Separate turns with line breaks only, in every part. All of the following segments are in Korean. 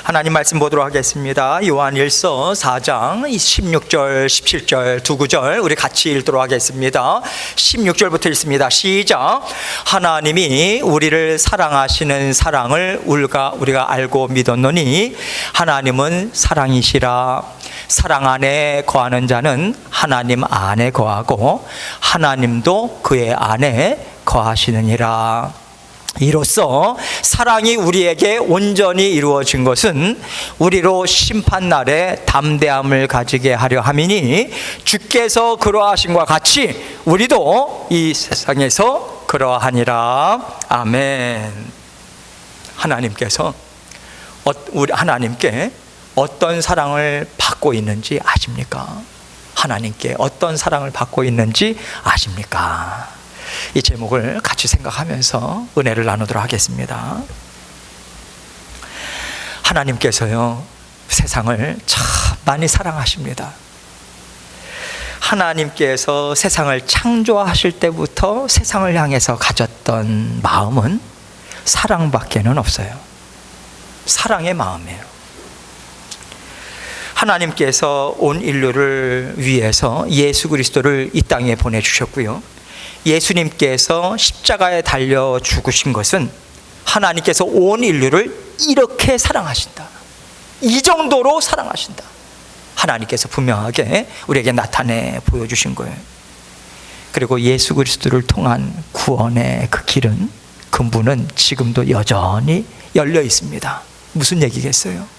하나님 말씀 보도록 하겠습니다. 요한일서 4장 16절, 17절 두 구절 우리 같이 읽도록 하겠습니다. 16절부터 읽습니다. 시작. 하나님이 우리를 사랑하시는 사랑을 우리가 알고 믿었노니 하나님은 사랑이시라. 사랑 안에 거하는 자는 하나님 안에 거하고 하나님도 그의 안에 거하시느니라. 이로써 사랑이 우리에게 온전히 이루어진 것은 우리로 심판날에 담대함을 가지게 하려 함이니 주께서 그러하심과 같이 우리도 이 세상에서 그러하니라. 아멘. 하나님께서 하나님께 어떤 사랑을 받고 있는지 아십니까? 하나님께 어떤 사랑을 받고 있는지 아십니까? 이 제목을 같이 생각하면서 은혜를 나누도록 하겠습니다. 하나님께서요, 세상을 참 많이 사랑하십니다. 하나님께서 세상을 창조하실 때부터 세상을 향해서 가졌던 마음은 사랑밖에는 없어요. 사랑의 마음이에요. 하나님께서 온 인류를 위해서 예수 그리스도를 이 땅에 보내주셨고요, 예수님께서 십자가에 달려 죽으신 것은 하나님께서 온 인류를 이렇게 사랑하신다, 이 정도로 사랑하신다, 하나님께서 분명하게 우리에게 나타내 보여주신 거예요. 그리고 예수 그리스도를 통한 구원의 그 길은, 그 문은 지금도 여전히 열려 있습니다. 무슨 얘기겠어요?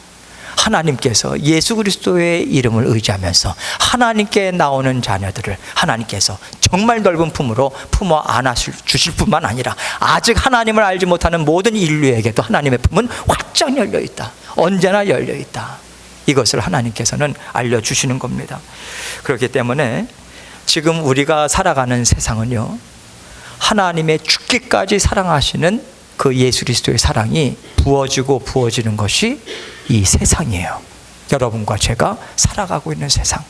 하나님께서 예수 그리스도의 이름을 의지하면서 하나님께 나오는 자녀들을 하나님께서 정말 넓은 품으로 품어 안아 주실 뿐만 아니라 아직 하나님을 알지 못하는 모든 인류에게도 하나님의 품은 활짝 열려 있다, 언제나 열려 있다. 이것을 하나님께서는 알려주시는 겁니다. 그렇기 때문에 지금 우리가 살아가는 세상은요, 하나님의 죽기까지 사랑하시는 그 예수 그리스도의 사랑이 부어지는 것이 이 세상이에요. 여러분과 제가 살아가고 있는 세상.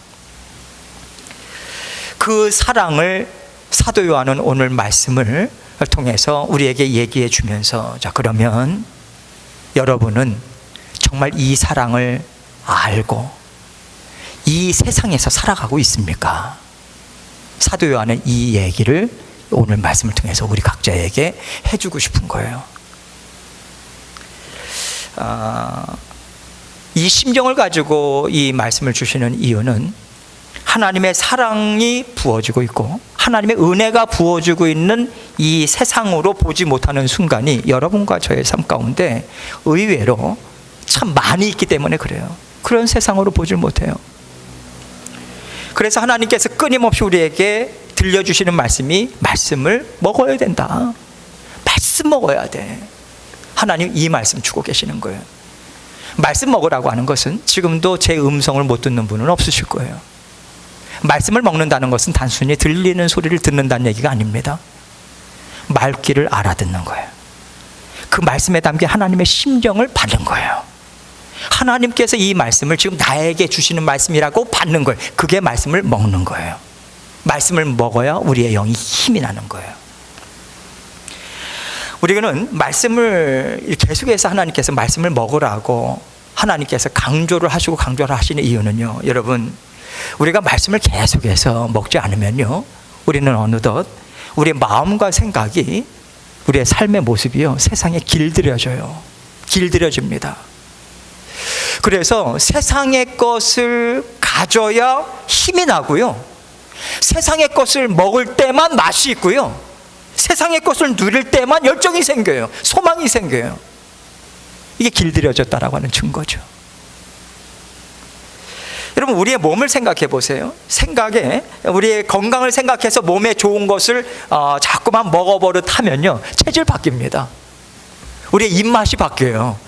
그 사랑을 사도 요한은 오늘 말씀을 통해서 우리에게 얘기해 주면서, 자, 그러면 여러분은 정말 이 사랑을 알고 이 세상에서 살아가고 있습니까? 사도 요한은 이 얘기를 오늘 말씀을 통해서 우리 각자에게 해주고 싶은 거예요. 이 심정을 가지고 이 말씀을 주시는 이유는 하나님의 사랑이 부어지고 있고 하나님의 은혜가 부어지고 있는 이 세상으로 보지 못하는 순간이 여러분과 저의 삶 가운데 의외로 참 많이 있기 때문에 그래요. 그런 세상으로 보질 못해요. 그래서 하나님께서 끊임없이 우리에게 들려주시는 말씀이, 말씀을 먹어야 된다, 말씀 먹어야 돼. 하나님 이 말씀 주고 계시는 거예요. 말씀 먹으라고 하는 것은 지금도 제 음성을 못 듣는 분은 없으실 거예요. 말씀을 먹는다는 것은 단순히 들리는 소리를 듣는다는 얘기가 아닙니다. 말귀를 알아듣는 거예요. 그 말씀에 담긴 하나님의 심정을 받는 거예요. 하나님께서 이 말씀을 지금 나에게 주시는 말씀이라고 받는 거예요. 그게 말씀을 먹는 거예요. 말씀을 먹어야 우리의 영이 힘이 나는 거예요. 우리는 말씀을 계속해서 하나님께서 말씀을 먹으라고 하나님께서 강조를 하시는 이유는요, 여러분, 우리가 말씀을 계속해서 먹지 않으면요, 우리는 어느덧 우리의 마음과 생각이, 우리의 삶의 모습이요, 세상에 길들여집니다. 그래서 세상의 것을 가져야 힘이 나고요, 세상의 것을 먹을 때만 맛이 있고요, 세상의 것을 누릴 때만 열정이 생겨요, 소망이 생겨요. 이게 길들여졌다라고 하는 증거죠. 여러분, 우리의 몸을 생각해 보세요. 우리의 건강을 생각해서 몸에 좋은 것을 자꾸만 먹어버릇 하면요, 체질 바뀝니다. 우리의 입맛이 바뀌어요.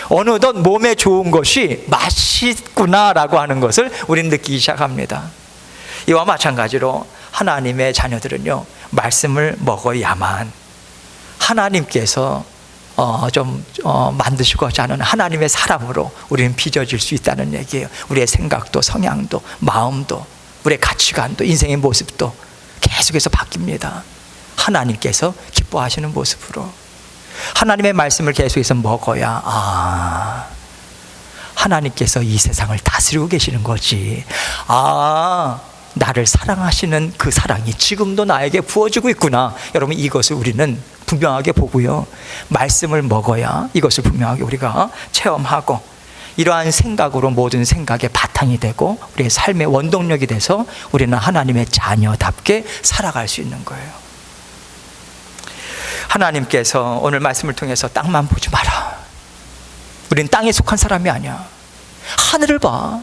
어느덧 몸에 좋은 것이 맛있구나라고 하는 것을 우리는 느끼기 시작합니다. 이와 마찬가지로 하나님의 자녀들은요, 말씀을 먹어야만 하나님께서 만드시고자 하는 하나님의 사람으로 우리는 빚어질 수 있다는 얘기예요. 우리의 생각도, 성향도, 마음도, 우리의 가치관도, 인생의 모습도 계속해서 바뀝니다. 하나님께서 기뻐하시는 모습으로. 하나님의 말씀을 계속해서 먹어야 하나님께서 이 세상을 다스리고 계시는 거지. 나를 사랑하시는 그 사랑이 지금도 나에게 부어지고 있구나. 여러분, 이것을 우리는 분명하게 보고요, 말씀을 먹어야 이것을 분명하게 우리가 체험하고, 이러한 생각으로 모든 생각의 바탕이 되고 우리의 삶의 원동력이 돼서 우리는 하나님의 자녀답게 살아갈 수 있는 거예요. 하나님께서 오늘 말씀을 통해서 땅만 보지 마라. 우리는 땅에 속한 사람이 아니야. 하늘을 봐.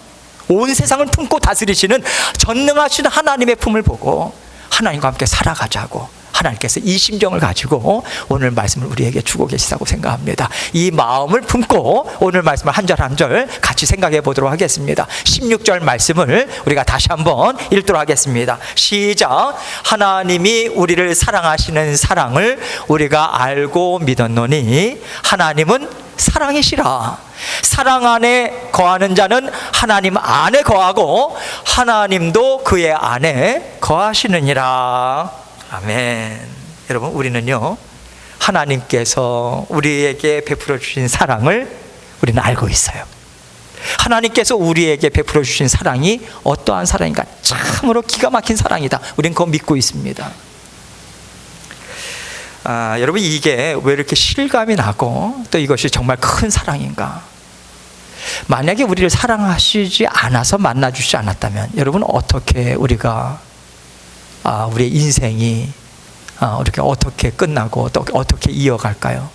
온 세상을 품고 다스리시는 전능하신 하나님의 품을 보고 하나님과 함께 살아가자고 하나님께서 이 심정을 가지고 오늘 말씀을 우리에게 주고 계시다고 생각합니다. 이 마음을 품고 오늘 말씀을 한 절 한 절 같이 생각해 보도록 하겠습니다. 16절 말씀을 우리가 다시 한번 읽도록 하겠습니다. 시작. 하나님이 우리를 사랑하시는 사랑을 우리가 알고 믿었노니 하나님은 사랑이시라. 사랑 안에 거하는 자는 하나님 안에 거하고 하나님도 그의 안에 거하시느니라. 아멘. 여러분, 우리는요, 하나님께서 우리에게 베풀어 주신 사랑을 우리는 알고 있어요. 하나님께서 우리에게 베풀어 주신 사랑이 어떠한 사랑인가? 참으로 기가 막힌 사랑이다. 우리는 그거 믿고 있습니다. 여러분, 이게 왜 이렇게 실감이 나고 또 이것이 정말 큰 사랑인가? 만약에 우리를 사랑하시지 않아서 만나주지 않았다면 여러분, 어떻게 우리가 우리의 인생이 이렇게 어떻게 끝나고 또 어떻게 이어갈까요?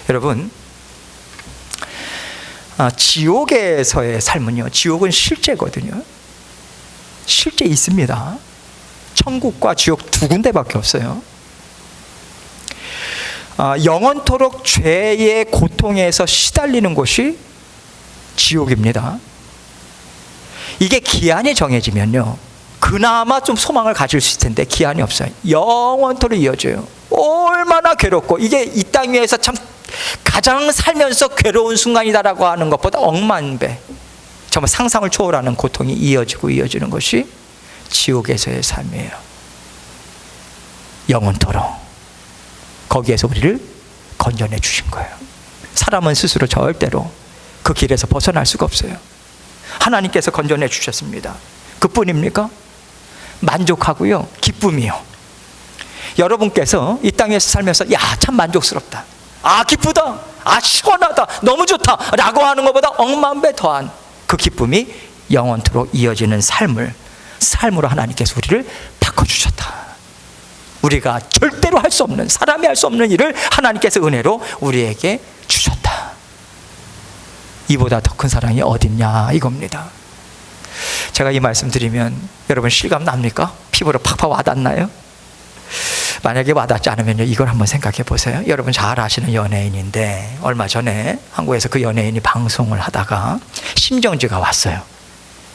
여러분, 지옥에서의 삶은요, 지옥은 실제거든요. 실제 있습니다. 천국과 지옥 두 군데밖에 없어요. 영원토록 죄의 고통에서 시달리는 곳이 지옥입니다. 이게 기한이 정해지면요, 그나마 좀 소망을 가질 수 있을 텐데 기한이 없어요. 영원토록 이어져요. 얼마나 괴롭고, 이게 이 땅 위에서 참 가장 살면서 괴로운 순간이다라고 하는 것보다 억만 배, 정말 상상을 초월하는 고통이 이어지는 것이 지옥에서의 삶이에요. 영원토록 거기에서 우리를 건져내 주신 거예요. 사람은 스스로 절대로 그 길에서 벗어날 수가 없어요. 하나님께서 건져내 주셨습니다. 그뿐입니까? 만족하고요, 기쁨이요. 여러분께서 이 땅에서 살면서 참 만족스럽다, 기쁘다, 시원하다, 너무 좋다 라고 하는 것보다 억만 배 더한 그 기쁨이 영원토록 이어지는 삶으로 하나님께서 우리를 바꿔주셨다. 우리가 절대로 할 수 없는, 사람이 할 수 없는 일을 하나님께서 은혜로 우리에게 주셨다. 이보다 더 큰 사랑이 어딨냐 이겁니다. 제가 이 말씀 드리면 여러분 실감 납니까? 피부로 팍팍 와닿나요? 만약에 와닿지 않으면 이걸 한번 생각해 보세요. 여러분 잘 아시는 연예인인데 얼마 전에 한국에서 그 연예인이 방송을 하다가 심정지가 왔어요.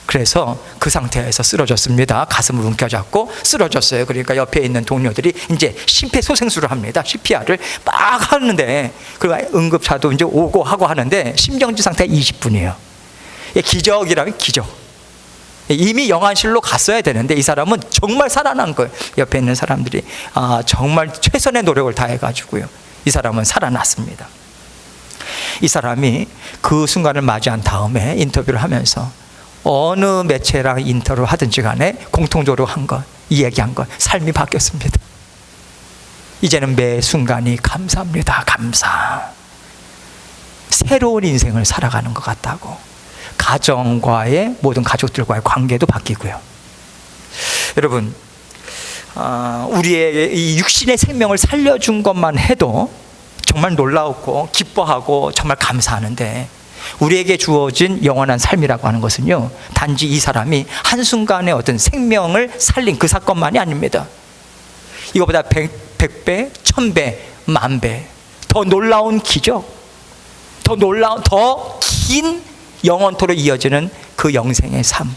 그래서 그 상태에서 쓰러졌습니다. 가슴을 움켜잡고 쓰러졌어요. 그러니까 옆에 있는 동료들이 이제 심폐소생술을 합니다. CPR을 막 하는데, 그리고 응급차도 이제 오고 하고 하는데 심정지 상태가 20분이에요. 기적이라면 기적. 이미 영안실로 갔어야 되는데 이 사람은 정말 살아난 거예요. 옆에 있는 사람들이 정말 최선의 노력을 다해가지고요, 이 사람은 살아났습니다. 이 사람이 그 순간을 맞이한 다음에 인터뷰를 하면서 어느 매체랑 인터뷰를 하든지 간에 공통적으로 이야기한 것, 삶이 바뀌었습니다. 이제는 매 순간이 감사합니다. 감사. 새로운 인생을 살아가는 것 같다고. 가정과의 모든 가족들과의 관계도 바뀌고요. 여러분, 우리의 이 육신의 생명을 살려준 것만 해도 정말 놀라웠고 기뻐하고 정말 감사하는데, 우리에게 주어진 영원한 삶이라고 하는 것은요, 단지 이 사람이 한순간에 어떤 생명을 살린 그 사건만이 아닙니다. 이거보다 100배, 1000배, 10,000배 더 놀라운 기적, 더 긴 영원토록 이어지는 그 영생의 삶,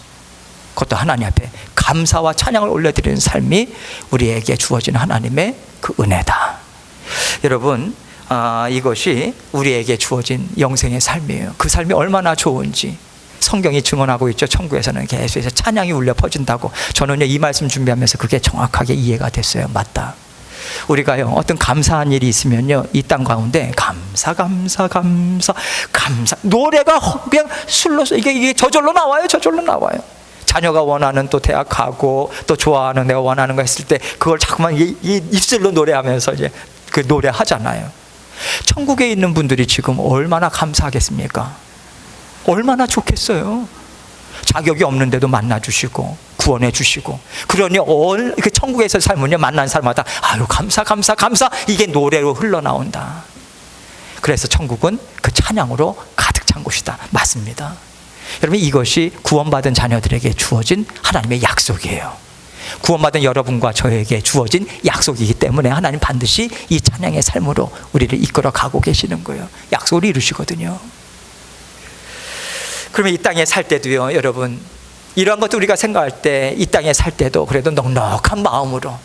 그것도 하나님 앞에 감사와 찬양을 올려드리는 삶이 우리에게 주어지는 하나님의 그 은혜다. 여러분, 이것이 우리에게 주어진 영생의 삶이에요. 그 삶이 얼마나 좋은지 성경이 증언하고 있죠. 천국에서는 계속해서 찬양이 울려 퍼진다고. 저는 이 말씀 준비하면서 그게 정확하게 이해가 됐어요. 맞다. 우리가요, 어떤 감사한 일이 있으면요, 이 땅 가운데 감사 노래가 그냥 술로서 이게 저절로 나와요. 저절로 나와요. 자녀가 원하는 또 대학 가고 또 좋아하는 내가 원하는 거 했을 때 그걸 자꾸만 이 입술로 노래하면서 이제 그 노래하잖아요. 천국에 있는 분들이 지금 얼마나 감사하겠습니까? 얼마나 좋겠어요. 자격이 없는데도 만나주시고 구원해 주시고, 그러니 그 천국에서 살면요, 만난 사람마다 아유 감사 이게 노래로 흘러나온다. 그래서 천국은 그 찬양으로 가득 찬 곳이다. 맞습니다. 여러분, 이것이 구원받은 자녀들에게 주어진 하나님의 약속이에요. 구원받은 여러분과 저에게 주어진 약속이기 때문에 하나님 반드시 이 찬양의 삶으로 우리를 이끌어 가고 계시는 거예요. 약속을 이루시거든요. 그러면 이 땅에 살 때도요, 여러분, 이러한 것도 우리가 생각할 때 이 땅에 살 때도 그래도 넉넉한 마음으로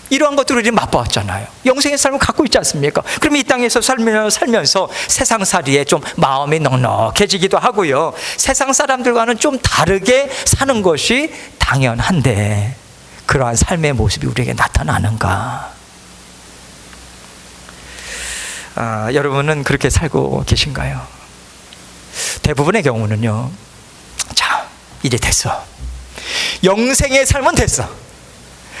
이러한 것들을 우리 맛보았잖아요. 영생의 삶을 갖고 있지 않습니까? 그러면 이 땅에서 살면서 세상살이에 좀 마음이 넉넉해지기도 하고요, 세상 사람들과는 좀 다르게 사는 것이 당연한데 그러한 삶의 모습이 우리에게 나타나는가? 여러분은 그렇게 살고 계신가요? 대부분의 경우는요, 자, 이제 됐어. 영생의 삶은 됐어.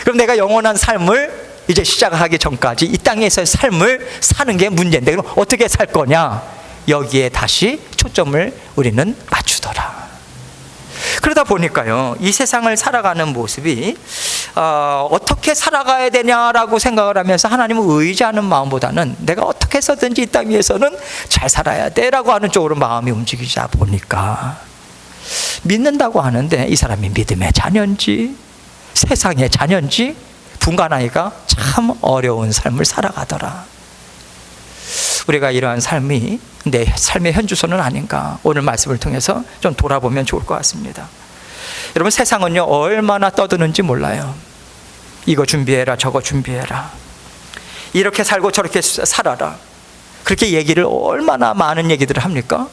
그럼 내가 영원한 삶을 이제 시작하기 전까지 이 땅에서의 삶을 사는 게 문제인데, 그럼 어떻게 살 거냐? 여기에 다시 초점을 우리는 맞추더라. 그러다 보니까요, 이 세상을 살아가는 모습이 어떻게 살아가야 되냐라고 생각을 하면서 하나님을 의지하는 마음보다는 내가 어떻게 해서든지 이 땅 위에서는 잘 살아야 돼라고 하는 쪽으로 마음이 움직이자 보니까, 믿는다고 하는데 이 사람이 믿음의 자녀인지 세상의 자녀인지 분간하기가 참 어려운 삶을 살아가더라. 우리가 이러한 삶이 내 삶의 현주소는 아닌가, 오늘 말씀을 통해서 좀 돌아보면 좋을 것 같습니다. 여러분, 세상은요 얼마나 떠드는지 몰라요. 이거 준비해라, 저거 준비해라, 이렇게 살고 저렇게 살아라, 그렇게 얘기를 얼마나 많은 얘기들을 합니까?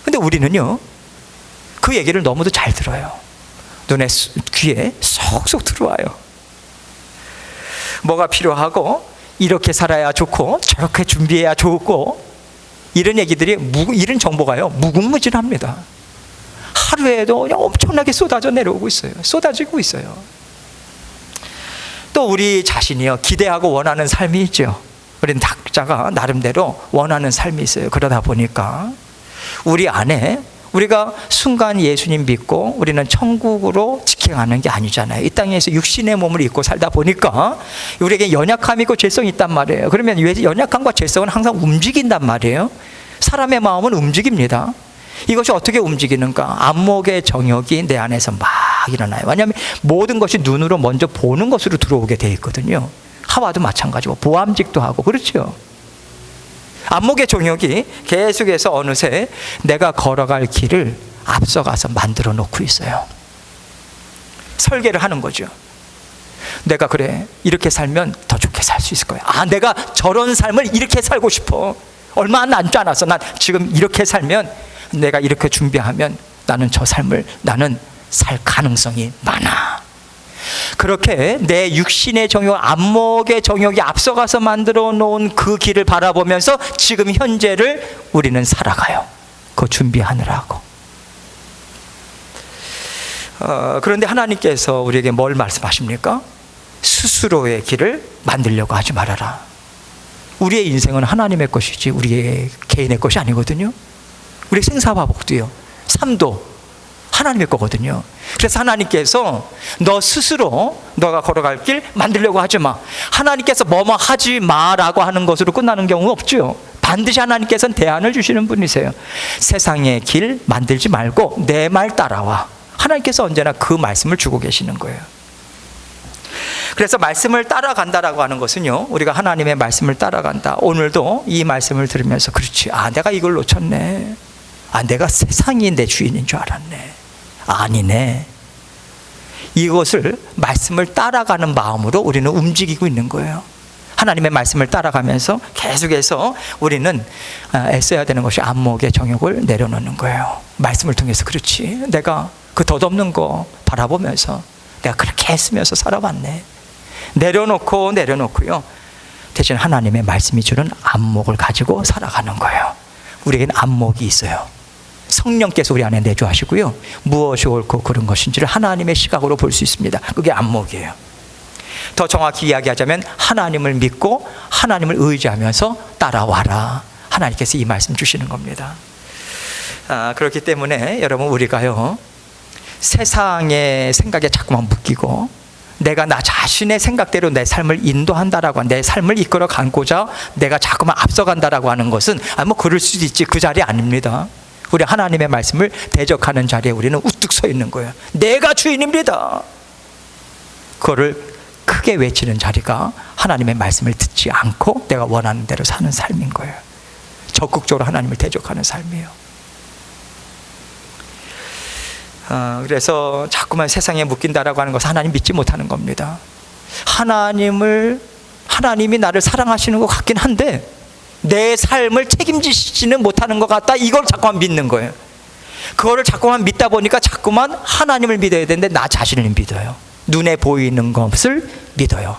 근데 우리는요 그 얘기를 너무도 잘 들어요. 눈에 귀에 쏙쏙 들어와요. 뭐가 필요하고 이렇게 살아야 좋고 저렇게 준비해야 좋고, 이런 얘기들이 이런 정보가요 무궁무진합니다. 하루에도 그냥 엄청나게 쏟아져 내려오고 있어요. 쏟아지고 있어요. 또 우리 자신이요 기대하고 원하는 삶이 있죠. 우리는 각자가 나름대로 원하는 삶이 있어요. 그러다 보니까 우리 안에, 우리가 순간 예수님 믿고 우리는 천국으로 직행하는 게 아니잖아요. 이 땅에서 육신의 몸을 입고 살다 보니까 우리에게 연약함이 있고 죄성이 있단 말이에요. 그러면 연약함과 죄성은 항상 움직인단 말이에요. 사람의 마음은 움직입니다. 이것이 어떻게 움직이는가? 안목의 정욕이 내 안에서 막 일어나요. 왜냐하면 모든 것이 눈으로 먼저 보는 것으로 들어오게 되어 있거든요. 하와도 마찬가지고 보암직도 하고 그렇죠. 안목의 정욕이 계속해서 어느새 내가 걸어갈 길을 앞서가서 만들어 놓고 있어요. 설계를 하는 거죠. 내가 그래, 이렇게 살면 더 좋게 살 수 있을 거야. 내가 저런 삶을 이렇게 살고 싶어. 얼마 남지 않았어. 난 지금 이렇게 살면, 내가 이렇게 준비하면 나는 저 삶을 나는 살 가능성이 많아. 그렇게 내 육신의 정욕, 안목의 정욕이 앞서가서 만들어 놓은 그 길을 바라보면서 지금 현재를 우리는 살아가요. 그거 준비하느라고. 그런데 하나님께서 우리에게 뭘 말씀하십니까? 스스로의 길을 만들려고 하지 말아라. 우리의 인생은 하나님의 것이지 우리의 개인의 것이 아니거든요. 우리 생사화복도요, 삶도 하나님의 거거든요. 그래서 하나님께서 너 스스로 너가 걸어갈 길 만들려고 하지 마. 하나님께서 뭐뭐 하지 마라고 하는 것으로 끝나는 경우는 없죠. 반드시 하나님께서는 대안을 주시는 분이세요. 세상의 길 만들지 말고 내 말 따라와. 하나님께서 언제나 그 말씀을 주고 계시는 거예요. 그래서 말씀을 따라간다라고 하는 것은요, 우리가 하나님의 말씀을 따라간다. 오늘도 이 말씀을 들으면서 그렇지, 내가 이걸 놓쳤네. 내가 세상이 내 주인인 줄 알았네. 아니네. 이것을 말씀을 따라가는 마음으로 우리는 움직이고 있는 거예요. 하나님의 말씀을 따라가면서 계속해서 우리는 애써야 되는 것이 안목의 정욕을 내려놓는 거예요. 말씀을 통해서 그렇지, 내가 그 덧없는 거 바라보면서 내가 그렇게 했으면서 살아왔네. 내려놓고요, 대신 하나님의 말씀이 주는 안목을 가지고 살아가는 거예요. 우리에게는 안목이 있어요. 성령께서 우리 안에 내주하시고요, 무엇이 옳고 그른 것인지를 하나님의 시각으로 볼 수 있습니다. 그게 안목이에요. 더 정확히 이야기하자면 하나님을 믿고 하나님을 의지하면서 따라와라. 하나님께서 이 말씀 주시는 겁니다. 그렇기 때문에 여러분, 우리가요, 세상의 생각에 자꾸만 묶이고 내가 나 자신의 생각대로 내 삶을 인도한다라고, 내 삶을 이끌어 가고자 내가 자꾸만 앞서간다라고 하는 것은 뭐 그럴 수도 있지, 그 자리 아닙니다. 우리 하나님의 말씀을 대적하는 자리에 우리는 우뚝 서 있는 거예요. 내가 주인입니다. 그거를 크게 외치는 자리가 하나님의 말씀을 듣지 않고 내가 원하는 대로 사는 삶인 거예요. 적극적으로 하나님을 대적하는 삶이에요. 그래서 자꾸만 세상에 묶인다라고 하는 것은 하나님 믿지 못하는 겁니다. 하나님이 나를 사랑하시는 것 같긴 한데 내 삶을 책임지시지는 못하는 것 같다, 이걸 자꾸만 믿는 거예요. 그거를 자꾸만 믿다 보니까 자꾸만 하나님을 믿어야 되는데 나 자신을 믿어요. 눈에 보이는 것을 믿어요.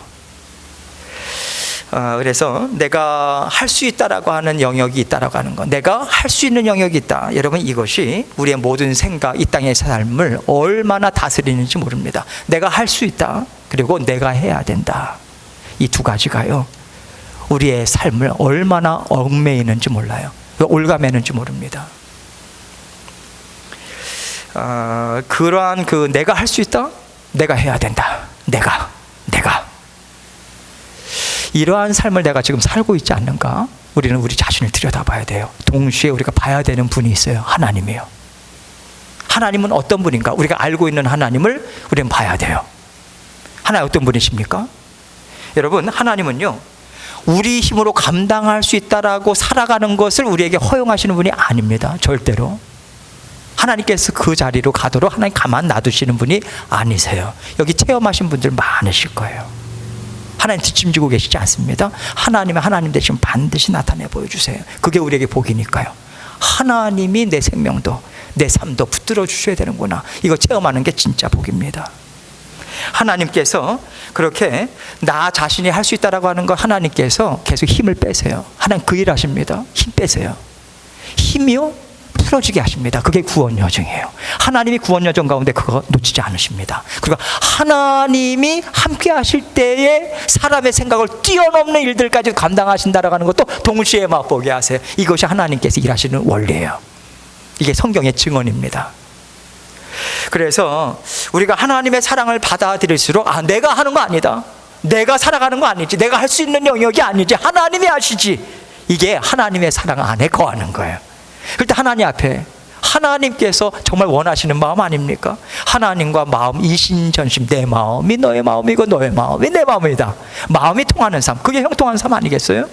그래서 내가 할 수 있다라고 하는 영역이 있다라고 하는 것, 내가 할 수 있는 영역이 있다. 여러분, 이것이 우리의 모든 생각, 이 땅의 삶을 얼마나 다스리는지 모릅니다. 내가 할 수 있다, 그리고 내가 해야 된다. 이 두 가지가요, 우리의 삶을 얼마나 얽매이는지 몰라요. 올가매는지 모릅니다. 그러한 내가 할 수 있다, 내가 해야 된다, 내가 이러한 삶을 내가 지금 살고 있지 않는가? 우리는 우리 자신을 들여다봐야 돼요. 동시에 우리가 봐야 되는 분이 있어요. 하나님이에요. 하나님은 어떤 분인가? 우리가 알고 있는 하나님을 우리는 봐야 돼요. 하나님 어떤 분이십니까? 여러분, 하나님은요, 우리 힘으로 감당할 수 있다라고 살아가는 것을 우리에게 허용하시는 분이 아닙니다. 절대로. 하나님께서 그 자리로 가도록 하나님 가만 놔두시는 분이 아니세요. 여기 체험하신 분들 많으실 거예요. 하나님 뒷짐지고 계시지 않습니다. 하나님은 하나님 되시면 반드시 나타내 보여주세요. 그게 우리에게 복이니까요. 하나님이 내 생명도 내 삶도 붙들어 주셔야 되는구나, 이거 체험하는 게 진짜 복입니다. 하나님께서 그렇게 나 자신이 할 수 있다라고 하는 거, 하나님께서 계속 힘을 빼세요. 하나님 그 일 하십니다. 힘 빼세요. 힘이요, 풀어지게 하십니다. 그게 구원 여정이에요. 하나님이 구원 여정 가운데 그거 놓치지 않으십니다. 그리고 하나님이 함께 하실 때에 사람의 생각을 뛰어넘는 일들까지 감당하신다라고 하는 것도 동시에 맛보게 하세요. 이것이 하나님께서 일하시는 원리예요. 이게 성경의 증언입니다. 그래서 우리가 하나님의 사랑을 받아들일수록 내가 하는 거 아니다, 내가 살아가는 거 아니지, 내가 할 수 있는 영역이 아니지, 하나님이 하시지, 이게 하나님의 사랑 안에 거하는 거예요. 그럴 때 하나님 앞에, 하나님께서 정말 원하시는 마음 아닙니까? 하나님과 마음 이신전심, 내 마음이 너의 마음이고 너의 마음이 내 마음이다. 마음이 통하는 삶, 그게 형통한 삶 아니겠어요?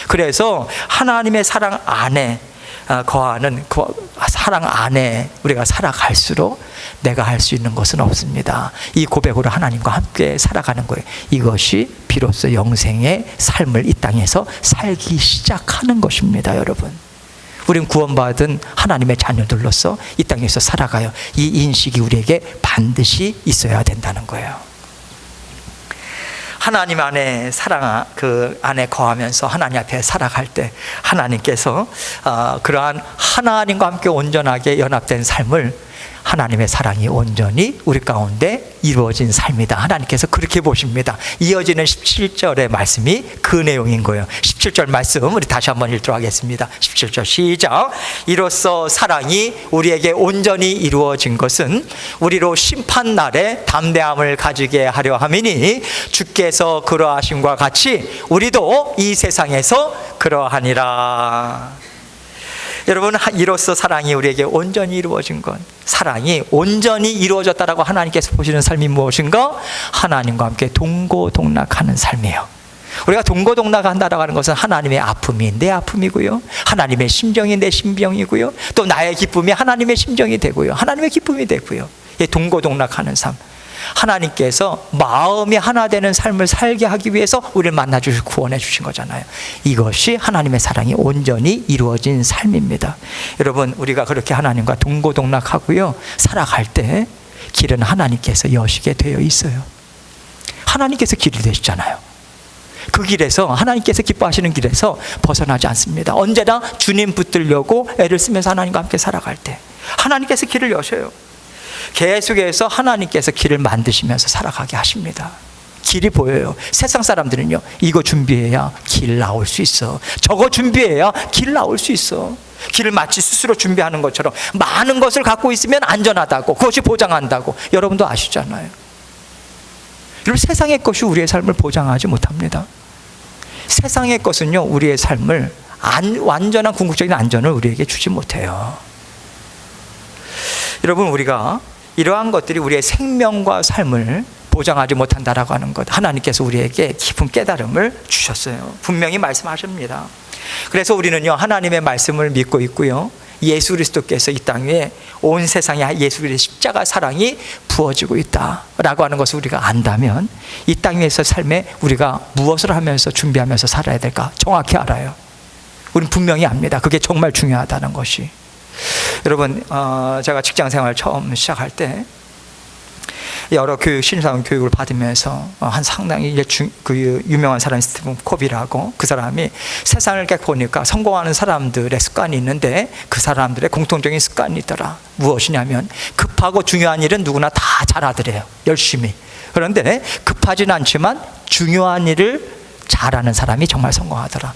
그래서 하나님의 사랑 안에 거하는 사랑 안에 우리가 살아갈수록 내가 할 수 있는 것은 없습니다. 이 고백으로 하나님과 함께 살아가는 거예요. 이것이 비로소 영생의 삶을 이 땅에서 살기 시작하는 것입니다. 여러분, 우리는 구원받은 하나님의 자녀들로서 이 땅에서 살아가요. 이 인식이 우리에게 반드시 있어야 된다는 거예요. 하나님 안에 그 안에 거하면서 하나님 앞에 살아갈 때 하나님께서 그러한 하나님과 함께 온전하게 연합된 삶을, 하나님의 사랑이 온전히 우리 가운데 이루어진 삶이다, 하나님께서 그렇게 보십니다. 이어지는 17절의 말씀이 그 내용인 거예요. 17절 말씀 우리 다시 한번 읽도록 하겠습니다. 17절 시작. 이로써 사랑이 우리에게 온전히 이루어진 것은 우리로 심판날에 담대함을 가지게 하려 함이니 주께서 그러하심과 같이 우리도 이 세상에서 그러하니라. 여러분, 이로써 사랑이 우리에게 온전히 이루어진 것, 사랑이 온전히 이루어졌다라고 하나님께서 보시는 삶이 무엇인가? 하나님과 함께 동고동락하는 삶이에요. 우리가 동고동락한다라고 하는 것은 하나님의 아픔이 내 아픔이고요, 하나님의 심정이 내 심정이고요, 또 나의 기쁨이 하나님의 심정이 되고요, 하나님의 기쁨이 되고요. 이 동고동락하는 삶, 하나님께서 마음이 하나 되는 삶을 살게 하기 위해서 우리를 만나주시고 구원해 주신 거잖아요. 이것이 하나님의 사랑이 온전히 이루어진 삶입니다. 여러분, 우리가 그렇게 하나님과 동고동락하고요 살아갈 때 길은 하나님께서 여시게 되어 있어요. 하나님께서 길이 되시잖아요. 그 길에서, 하나님께서 기뻐하시는 길에서 벗어나지 않습니다. 언제나 주님 붙들려고 애를 쓰면서 하나님과 함께 살아갈 때 하나님께서 길을 여셔요. 계속해서 하나님께서 길을 만드시면서 살아가게 하십니다. 길이 보여요. 세상 사람들은요, 이거 준비해야 길 나올 수 있어, 저거 준비해야 길 나올 수 있어. 길을 마치 스스로 준비하는 것처럼 많은 것을 갖고 있으면 안전하다고, 그것이 보장한다고 여러분도 아시잖아요. 여러분, 세상의 것이 우리의 삶을 보장하지 못합니다. 세상의 것은요, 우리의 삶을 완전한 궁극적인 안전을 우리에게 주지 못해요. 여러분, 우리가 이러한 것들이 우리의 생명과 삶을 보장하지 못한다라고 하는 것, 하나님께서 우리에게 깊은 깨달음을 주셨어요. 분명히 말씀하십니다. 그래서 우리는요, 하나님의 말씀을 믿고 있고요, 예수 그리스도께서 이 땅 위에 온 세상에 예수 그리스도의 십자가 사랑이 부어지고 있다라고 하는 것을 우리가 안다면 이 땅 위에서 삶에 우리가 무엇을 하면서 준비하면서 살아야 될까 정확히 알아요. 우리는 분명히 압니다. 그게 정말 중요하다는 것이. 여러분, 제가 직장 생활 처음 시작할 때 여러 신사원 교육을 받으면서 한 상당히 유명한 사람이 스티븐 코비라고, 그 사람이 세상을 이렇게 보니까 성공하는 사람들의 습관이 있는데 그 사람들의 공통적인 습관이 있더라. 무엇이냐면 급하고 중요한 일은 누구나 다 잘하더래요, 열심히. 그런데 급하진 않지만 중요한 일을 잘하는 사람이 정말 성공하더라.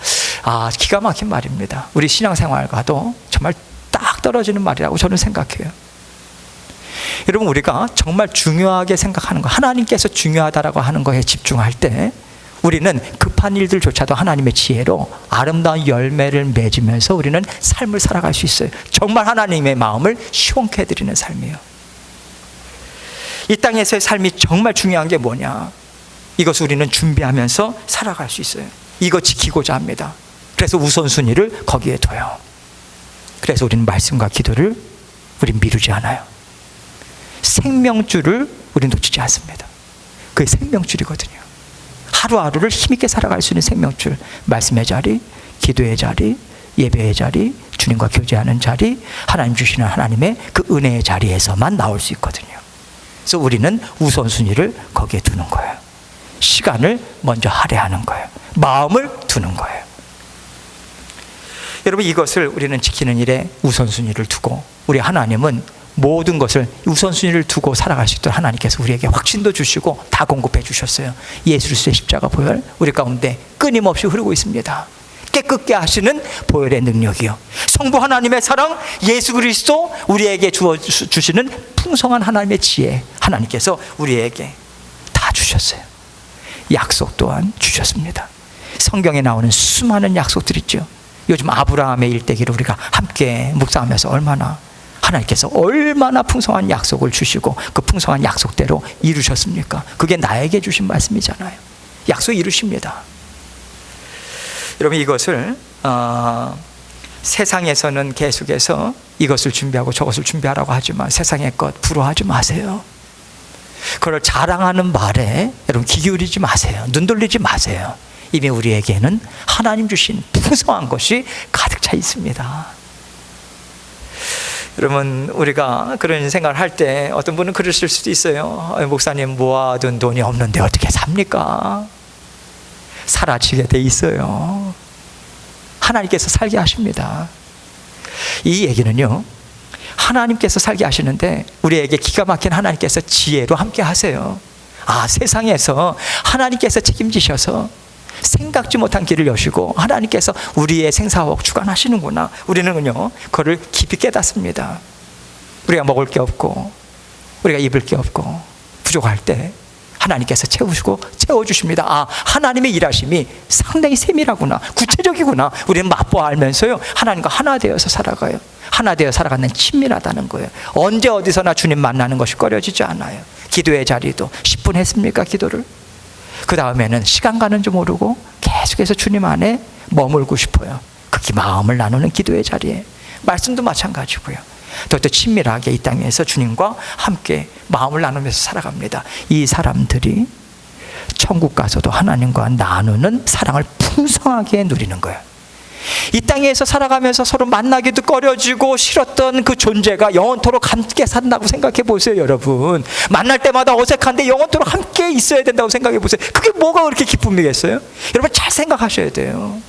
기가 막힌 말입니다. 우리 신앙생활과도 정말 딱 떨어지는 말이라고 저는 생각해요. 여러분, 우리가 정말 중요하게 생각하는 거, 하나님께서 중요하다라고 하는 거에 집중할 때 우리는 급한 일들조차도 하나님의 지혜로 아름다운 열매를 맺으면서 우리는 삶을 살아갈 수 있어요. 정말 하나님의 마음을 시원케 해드리는 삶이에요. 이 땅에서의 삶이 정말 중요한 게 뭐냐, 이것을 우리는 준비하면서 살아갈 수 있어요. 이거 지키고자 합니다. 그래서 우선순위를 거기에 둬요. 그래서 우리는 말씀과 기도를 우린 미루지 않아요. 생명줄을 우린 놓치지 않습니다. 그게 생명줄이거든요. 하루하루를 힘있게 살아갈 수 있는 생명줄, 말씀의 자리, 기도의 자리, 예배의 자리, 주님과 교제하는 자리, 하나님 주시는 하나님의 그 은혜의 자리에서만 나올 수 있거든요. 그래서 우리는 우선순위를 거기에 두는 거예요. 시간을 먼저 할애하는 거예요. 마음을 두는 거예요. 여러분, 이것을 우리는 지키는 일에 우선순위를 두고, 우리 하나님은 모든 것을 우선순위를 두고 살아갈 수 있도록 하나님께서 우리에게 확신도 주시고 다 공급해 주셨어요. 예수 그리스도의 십자가 보혈 우리 가운데 끊임없이 흐르고 있습니다. 깨끗게 하시는 보혈의 능력이요, 성부 하나님의 사랑, 예수 그리스도 우리에게 주시는 풍성한 하나님의 지혜, 하나님께서 우리에게 다 주셨어요. 약속 또한 주셨습니다. 성경에 나오는 수많은 약속들 있죠. 요즘 아브라함의 일대기를 우리가 함께 묵상하면서 하나님께서 얼마나 풍성한 약속을 주시고 그 풍성한 약속대로 이루셨습니까? 그게 나에게 주신 말씀이잖아요. 약속 이루십니다. 여러분, 이것을 세상에서는 계속해서 이것을 준비하고 저것을 준비하라고 하지만 세상의 것 부러워하지 마세요. 그걸 자랑하는 말에 여러분 귀 기울이지 마세요. 눈 돌리지 마세요. 이미 우리에게는 하나님 주신 풍성한 것이 가득 차 있습니다. 여러분, 우리가 그런 생각을 할 때 어떤 분은 그러실 수도 있어요. 목사님, 모아둔 돈이 없는데 어떻게 삽니까? 사라지게 돼 있어요. 하나님께서 살게 하십니다. 이 얘기는요, 하나님께서 살게 하시는데 우리에게 기가 막힌 하나님께서 지혜로 함께 하세요. 세상에서 하나님께서 책임지셔서 생각지 못한 길을 여시고 하나님께서 우리의 생사옥 주관하시는구나. 우리는요, 그걸 깊이 깨닫습니다. 우리가 먹을 게 없고 우리가 입을 게 없고 부족할 때 하나님께서 채워주십니다. 하나님의 일하심이 상당히 세밀하구나, 구체적이구나. 우리는 맛보아 알면서요, 하나님과 하나 되어서 살아가요. 하나 되어 살아가는 친밀하다는 거예요. 언제 어디서나 주님 만나는 것이 꺼려지지 않아요. 기도의 자리도 10분 했습니까? 기도를. 그 다음에는 시간 가는 줄 모르고 계속해서 주님 안에 머물고 싶어요. 그 마음을 나누는 기도의 자리에. 말씀도 마찬가지고요. 또 친밀하게 이 땅에서 주님과 함께 마음을 나누면서 살아갑니다. 이 사람들이 천국 가서도 하나님과 나누는 사랑을 풍성하게 누리는 거예요. 이 땅에서 살아가면서 서로 만나기도 꺼려지고 싫었던 그 존재가 영원토록 함께 산다고 생각해 보세요. 여러분, 만날 때마다 어색한데 영원토록 함께 있어야 된다고 생각해 보세요. 그게 뭐가 그렇게 기쁨이겠어요? 여러분, 잘 생각하셔야 돼요.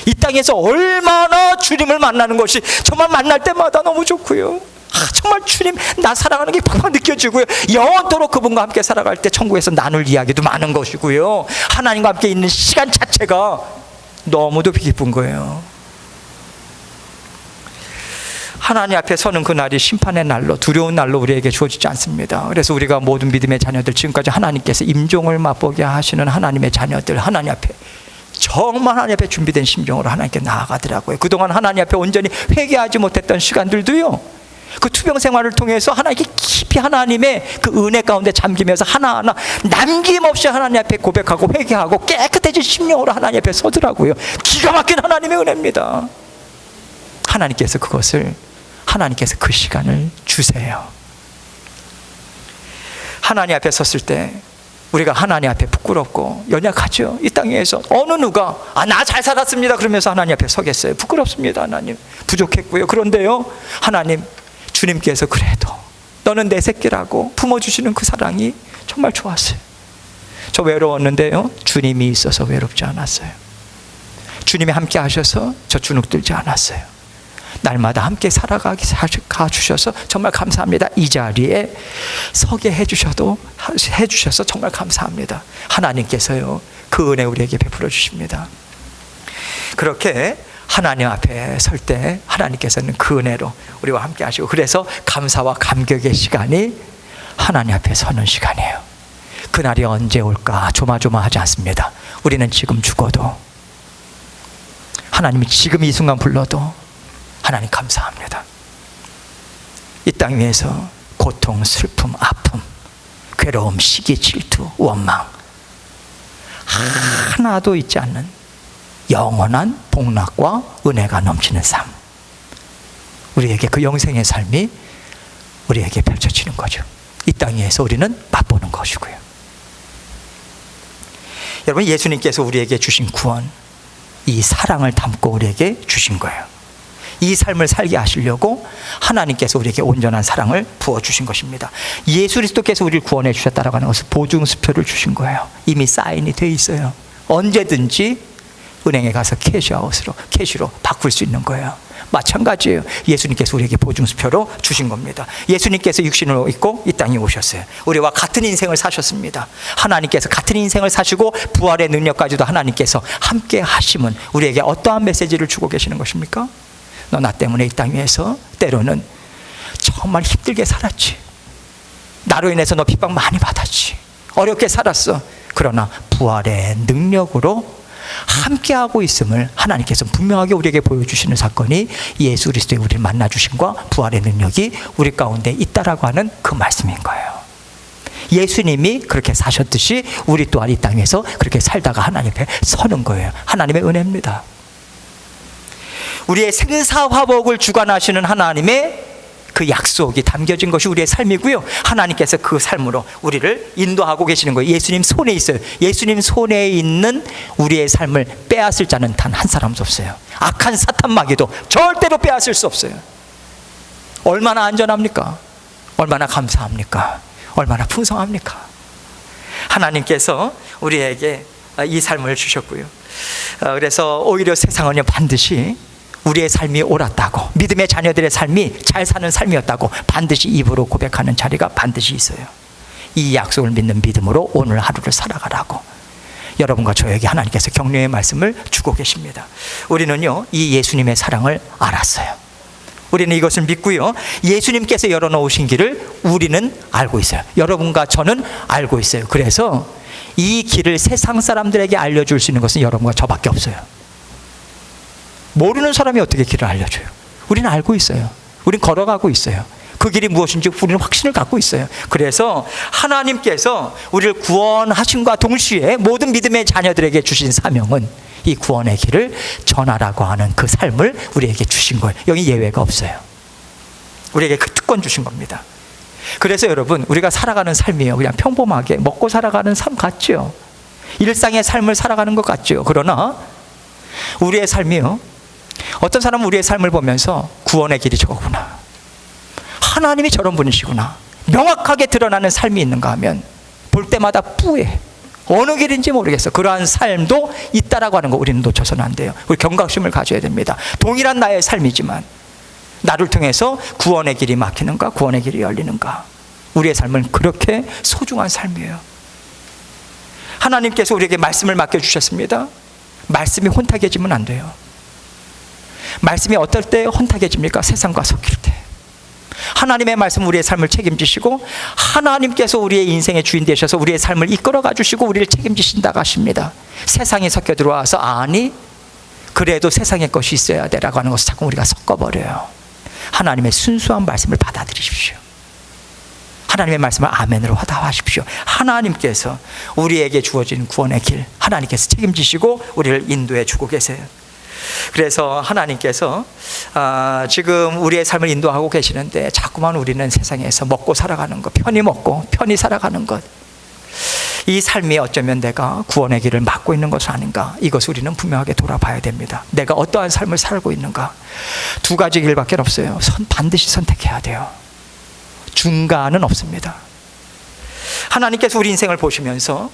이 땅에서 얼마나 주님을 만나는 것이 정말 만날 때마다 너무 좋고요. 정말 주님 나 사랑하는 게 팍팍 느껴지고요. 영원토록 그분과 함께 살아갈 때 천국에서 나눌 이야기도 많은 것이고요. 하나님과 함께 있는 시간 자체가 너무도 기쁜 거예요. 하나님 앞에 서는 그날이 심판의 날로, 두려운 날로 우리에게 주어지지 않습니다. 그래서 우리가 모든 믿음의 자녀들, 지금까지 하나님께서 임종을 맛보게 하시는 하나님의 자녀들, 하나님 앞에 정말 하나님 앞에 준비된 심정으로 하나님께 나아가더라고요. 그동안 하나님 앞에 온전히 회개하지 못했던 시간들도요, 그 투병 생활을 통해서 하나님께 깊이 하나님의 그 은혜 가운데 잠기면서 하나하나 남김없이 하나님 앞에 고백하고 회개하고 깨끗해진 심령으로 하나님 앞에 서더라고요. 기가 막힌 하나님의 은혜입니다. 하나님께서 그 시간을 주세요. 하나님 앞에 섰을 때 우리가 하나님 앞에 부끄럽고 연약하죠. 이 땅에서 어느 누가 나 잘 살았습니다 그러면서 하나님 앞에 서겠어요? 부끄럽습니다. 하나님, 부족했고요. 그런데요, 하나님, 주님께서 그래도 너는 내 새끼라고 품어주시는 그 사랑이 정말 좋았어요. 저 외로웠는데요, 주님이 있어서 외롭지 않았어요. 주님이 함께 하셔서 저 주눅들지 않았어요. 날마다 함께 살아가게 가주셔서 정말 감사합니다. 이 자리에 서게 해주셔서 정말 감사합니다. 하나님께서요, 그 은혜 우리에게 베풀어 주십니다. 그렇게 하나님 앞에 설 때 하나님께서는 그 은혜로 우리와 함께 하시고, 그래서 감사와 감격의 시간이 하나님 앞에 서는 시간이에요. 그날이 언제 올까 조마조마하지 않습니다. 우리는 지금 죽어도, 하나님이 지금 이 순간 불러도 하나님 감사합니다. 이 땅 위에서 고통, 슬픔, 아픔, 괴로움, 시기, 질투, 원망 하나도 있지 않는 영원한 복락과 은혜가 넘치는 삶, 우리에게 그 영생의 삶이 우리에게 펼쳐지는 거죠. 이 땅 위에서 우리는 맛보는 것이고요. 여러분, 예수님께서 우리에게 주신 구원, 이 사랑을 담고 우리에게 주신 거예요. 이 삶을 살게 하시려고 하나님께서 우리에게 온전한 사랑을 부어주신 것입니다. 예수 그리스도께서 우리를 구원해 주셨다라고 하는 것은 보증수표를 주신 거예요. 이미 사인이 돼 있어요. 언제든지 은행에 가서 캐시로 바꿀 수 있는 거예요. 마찬가지예요. 예수님께서 우리에게 보증수표로 주신 겁니다. 예수님께서 육신을 입고 이 땅에 오셨어요. 우리와 같은 인생을 사셨습니다. 하나님께서 같은 인생을 사시고 부활의 능력까지도 하나님께서 함께 하심은 우리에게 어떠한 메시지를 주고 계시는 것입니까? 너 나 때문에 이 땅 위에서 때로는 정말 힘들게 살았지. 나로 인해서 너 핍박 많이 받았지. 어렵게 살았어. 그러나 부활의 능력으로 함께하고 있음을 하나님께서 분명하게 우리에게 보여주시는 사건이 예수 그리스도의 우리를 만나주심과 부활의 능력이 우리 가운데 있다라고 하는 그 말씀인 거예요. 예수님이 그렇게 사셨듯이 우리 또한 이 땅에서 그렇게 살다가 하나님 앞에 서는 거예요. 하나님의 은혜입니다. 우리의 생사화복을 주관하시는 하나님의 그 약속이 담겨진 것이 우리의 삶이고요. 하나님께서 그 삶으로 우리를 인도하고 계시는 거예요. 예수님 손에 있어요. 예수님 손에 있는 우리의 삶을 빼앗을 자는 단 한 사람도 없어요. 악한 사탄 마귀도 절대로 빼앗을 수 없어요. 얼마나 안전합니까? 얼마나 감사합니까? 얼마나 풍성합니까? 하나님께서 우리에게 이 삶을 주셨고요. 그래서 오히려 세상은요, 반드시 우리의 삶이 옳았다고, 믿음의 자녀들의 삶이 잘 사는 삶이었다고 반드시 입으로 고백하는 자리가 반드시 있어요. 이 약속을 믿는 믿음으로 오늘 하루를 살아가라고 여러분과 저에게 하나님께서 격려의 말씀을 주고 계십니다. 우리는요, 이 예수님의 사랑을 알았어요. 우리는 이것을 믿고요, 예수님께서 열어놓으신 길을 우리는 알고 있어요. 여러분과 저는 알고 있어요. 그래서 이 길을 세상 사람들에게 알려줄 수 있는 것은 여러분과 저밖에 없어요. 모르는 사람이 어떻게 길을 알려줘요? 우리는 알고 있어요. 우리는 걸어가고 있어요. 그 길이 무엇인지 우리는 확신을 갖고 있어요. 그래서 하나님께서 우리를 구원하심과 동시에 모든 믿음의 자녀들에게 주신 사명은 이 구원의 길을 전하라고 하는 그 삶을 우리에게 주신 거예요. 여기 예외가 없어요. 우리에게 그 특권 주신 겁니다. 그래서 여러분, 우리가 살아가는 삶이에요. 그냥 평범하게 먹고 살아가는 삶 같죠. 일상의 삶을 살아가는 것 같죠. 그러나 우리의 삶이요, 어떤 사람은 우리의 삶을 보면서 구원의 길이 저거구나, 하나님이 저런 분이시구나, 명확하게 드러나는 삶이 있는가 하면 볼 때마다 뿌해. 어느 길인지 모르겠어. 그러한 삶도 있다라고 하는 거 우리는 놓쳐서는 안 돼요. 우리 경각심을 가져야 됩니다. 동일한 나의 삶이지만 나를 통해서 구원의 길이 막히는가, 구원의 길이 열리는가. 우리의 삶은 그렇게 소중한 삶이에요. 하나님께서 우리에게 말씀을 맡겨주셨습니다. 말씀이 혼탁해지면 안 돼요. 말씀이 어떨 때 혼탁해집니까? 세상과 섞일 때. 하나님의 말씀 우리의 삶을 책임지시고 하나님께서 우리의 인생의 주인 되셔서 우리의 삶을 이끌어가 주시고 우리를 책임지신다고 하십니다. 세상이 섞여 들어와서 아니 그래도 세상의 것이 있어야 되라고 하는 것을 자꾸 우리가 섞어버려요. 하나님의 순수한 말씀을 받아들이십시오. 하나님의 말씀을 아멘으로 화답하십시오. 하나님께서 우리에게 주어진 구원의 길 하나님께서 책임지시고 우리를 인도해 주고 계세요. 그래서 하나님께서 지금 우리의 삶을 인도하고 계시는데 자꾸만 우리는 세상에서 먹고 살아가는 것, 편히 먹고 편히 살아가는 것, 이 삶이 어쩌면 내가 구원의 길을 막고 있는 것은 아닌가, 이것을 우리는 분명하게 돌아봐야 됩니다. 내가 어떠한 삶을 살고 있는가. 두 가지 길밖에 없어요. 반드시 선택해야 돼요. 중간은 없습니다. 하나님께서 우리 인생을 보시면서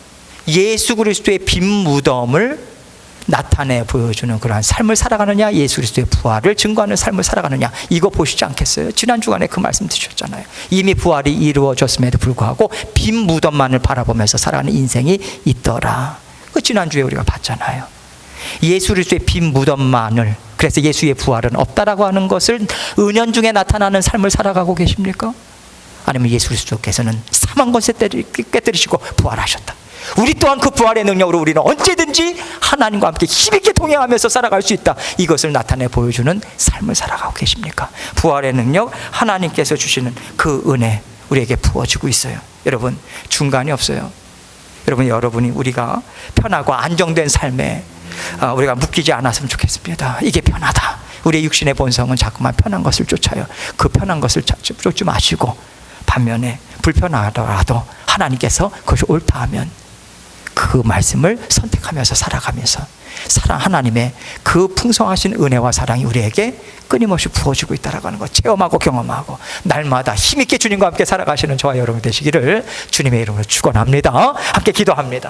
예수 그리스도의 빈 무덤을 나타내 보여주는 그러한 삶을 살아가느냐, 예수 그리스도의 부활을 증거하는 삶을 살아가느냐, 이거 보시지 않겠어요? 지난 주간에 그 말씀 드셨잖아요. 이미 부활이 이루어졌음에도 불구하고 빈 무덤만을 바라보면서 살아가는 인생이 있더라. 그 지난주에 우리가 봤잖아요. 예수 그리스도의 빈 무덤만을, 그래서 예수의 부활은 없다라고 하는 것을 은연중에 나타나는 삶을 살아가고 계십니까? 아니면 예수 그리스도께서는 사망 권세 깨뜨리시고 부활하셨다, 우리 또한 그 부활의 능력으로 우리는 언제든지 하나님과 함께 힘있게 동행하면서 살아갈 수 있다, 이것을 나타내 보여주는 삶을 살아가고 계십니까? 부활의 능력, 하나님께서 주시는 그 은혜 우리에게 부어지고 있어요. 여러분, 중간이 없어요. 여러분이 우리가 편하고 안정된 삶에 우리가 묶이지 않았으면 좋겠습니다. 이게 편하다. 우리의 육신의 본성은 자꾸만 편한 것을 쫓아요. 그 편한 것을 쫓지 마시고 반면에 불편하더라도 하나님께서 그것이 옳다 하면 그 말씀을 선택하면서 살아가면서 하나님의 그 풍성하신 은혜와 사랑이 우리에게 끊임없이 부어지고 있다는 것 체험하고 경험하고 날마다 힘있게 주님과 함께 살아가시는 저와 여러분 되시기를 주님의 이름으로 축원합니다. 함께 기도합니다.